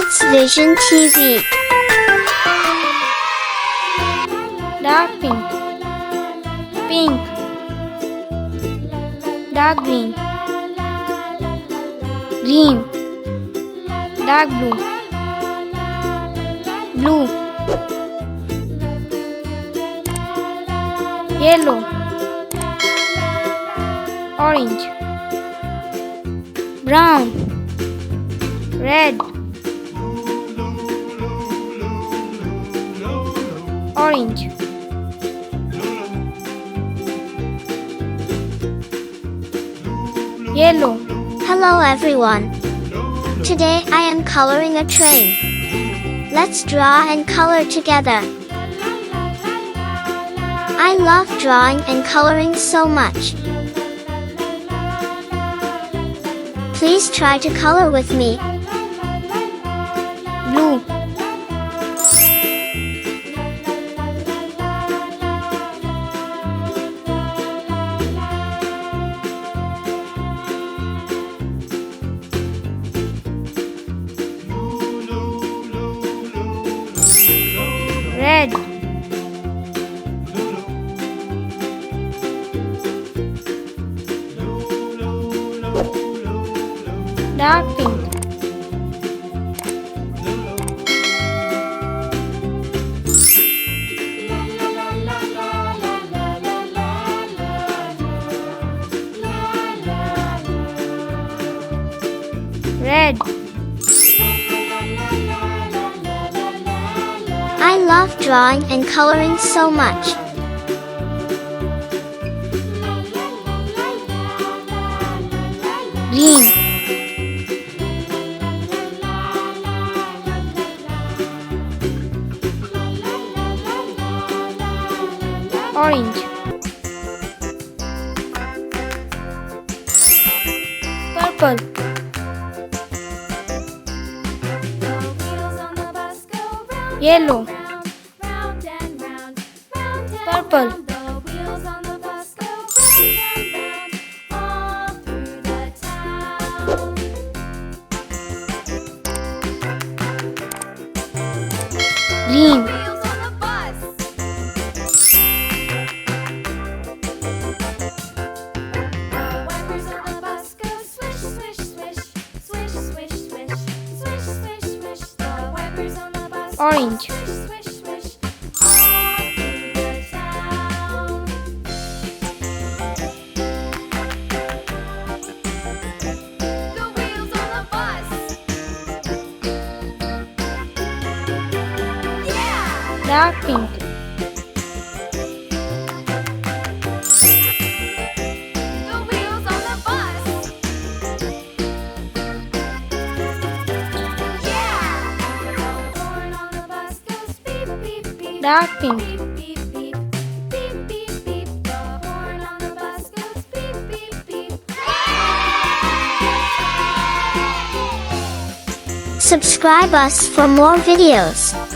KidsVision TV. Dark pink, pink, dark green, green, dark blue, blue, yellow, orange, brown, red, orange, yellow. Hello everyone. Today I am coloring a train. Let's draw and color together. I love drawing and coloring so much. Please try to color with me. Blue, red, dark pink, red, I love drawing and coloring so much. green, orange, purple, yellow, purple, green, orange, dark pink, dark pink, Subscribe us for more videos.